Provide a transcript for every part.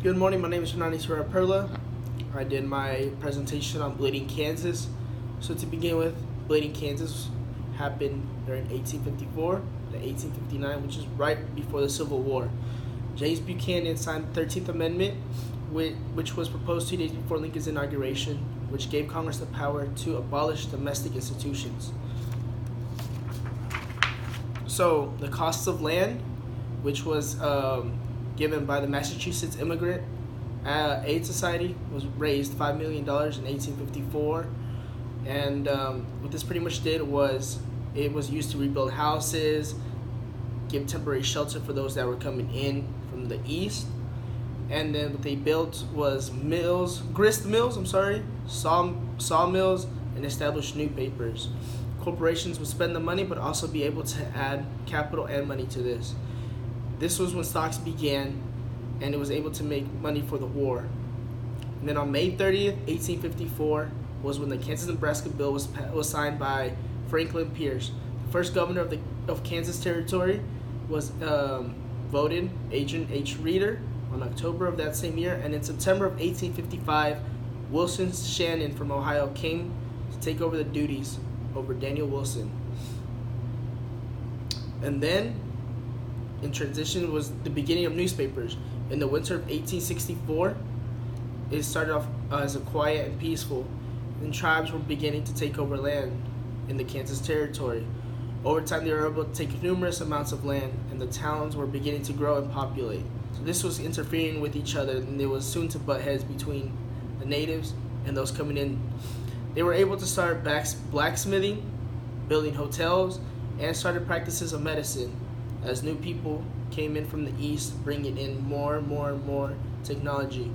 Good morning, my name is Fernando Serra Perla. I did my presentation on Bleeding Kansas. So to begin with, Bleeding Kansas happened during 1854 to 1859, which is right before the Civil War. James Buchanan signed the 13th Amendment, which was proposed 2 days before Lincoln's inauguration, which gave Congress the power to abolish domestic institutions. So the costs of land, which was given by the Massachusetts Immigrant Aid Society, was raised $5 million in 1854. And what this pretty much did was it was used to rebuild houses, give temporary shelter for those that were coming in from the east. And then what they built was sawmills, and established newspapers. Corporations would spend the money but also be able to add capital and money to this. This was when stocks began, and it was able to make money for the war. And then on May 30th, 1854, was when the Kansas-Nebraska Bill was signed by Franklin Pierce. The first governor of Kansas Territory was voted Adrian H. Reeder on October of that same year, and in September of 1855, Wilson Shannon from Ohio came to take over the duties over Daniel Wilson. And then in transition was the beginning of newspapers. In the winter of 1864, it started off as a quiet and peaceful, and tribes were beginning to take over land in the Kansas Territory. Over time, they were able to take numerous amounts of land, and the towns were beginning to grow and populate. So this was interfering with each other, and there was soon to butt heads between the natives and those coming in. They were able to start blacksmithing, building hotels, and started practices of medicine as new people came in from the east, bringing in more technology.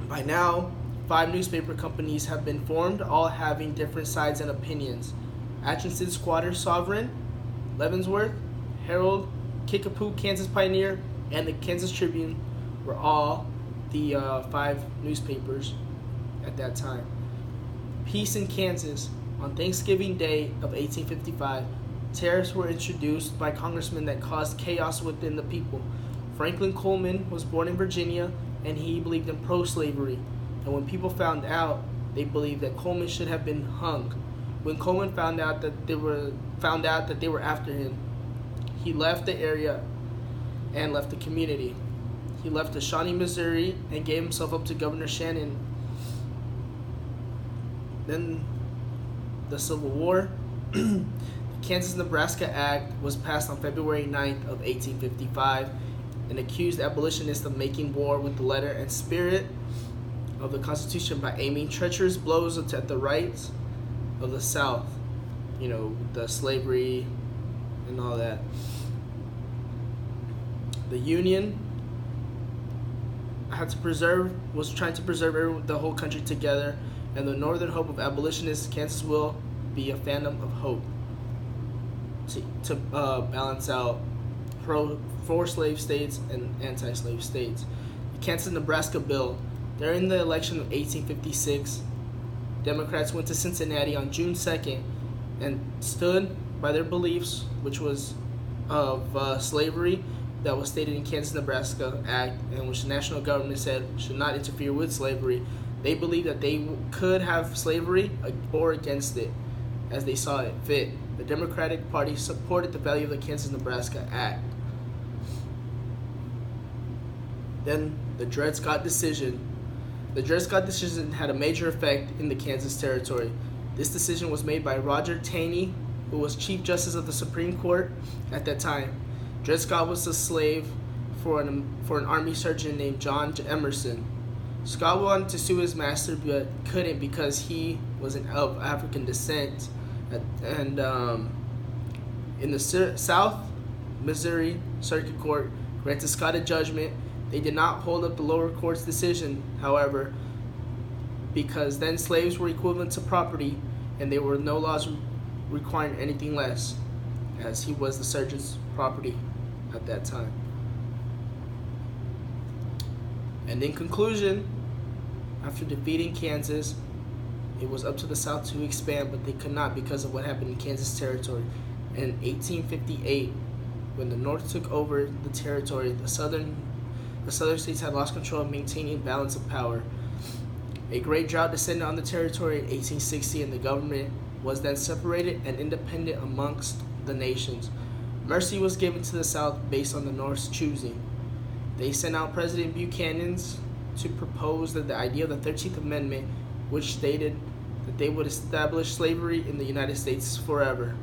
By now, 5 newspaper companies have been formed, all having different sides and opinions. Atchison Squatter Sovereign, Leavenworth, Herald, Kickapoo Kansas Pioneer, and the Kansas Tribune were all the 5 newspapers at that time. Peace in Kansas. On Thanksgiving Day of 1855, tariffs were introduced by congressmen that caused chaos within the people. Franklin Coleman was born in Virginia, and he believed in pro-slavery. And when people found out, they believed that Coleman should have been hung. When Coleman found out that they were after him, he left the area and left the community. He left to Shawnee, Missouri, and gave himself up to Governor Shannon. Then the Civil War. The Kansas-Nebraska Act was passed on February 9th of 1855 and accused abolitionists of making war with the letter and spirit of the Constitution by aiming treacherous blows at the rights of the South. The slavery and all that. The Union was trying to preserve the whole country together, and the northern hope of abolitionists, Kansas will be a phantom of hope to balance out pro-slave states and anti-slave states. The Kansas-Nebraska Bill. During the election of 1856, Democrats went to Cincinnati on June 2nd and stood by their beliefs, which was of slavery that was stated in Kansas-Nebraska Act, and which the national government said should not interfere with slavery. They believed that they could have slavery or against it as they saw it fit. The Democratic Party supported the value of the Kansas-Nebraska Act. Then the Dred Scott decision. The Dred Scott decision had a major effect in the Kansas Territory. This decision was made by Roger Taney, who was Chief Justice of the Supreme Court at that time. Dred Scott was a slave for an army sergeant named John Emerson. Scott wanted to sue his master but couldn't because he was of African descent. And in the South Missouri Circuit Court granted Scott a judgment. They did not hold up the lower court's decision, however, because then slaves were equivalent to property and there were no laws requiring anything less, as he was the sergeant's property at that time. And in conclusion, after defeating Kansas, it was up to the South to expand, but they could not because of what happened in Kansas Territory. In 1858, when the North took over the territory, the the southern states had lost control of maintaining balance of power. A great drought descended on the territory in 1860, and the government was then separated and independent amongst the nations. Mercy was given to the South based on the North's choosing. They sent out President Buchanan to propose that the idea of the 13th Amendment, which stated that they would establish slavery in the United States forever.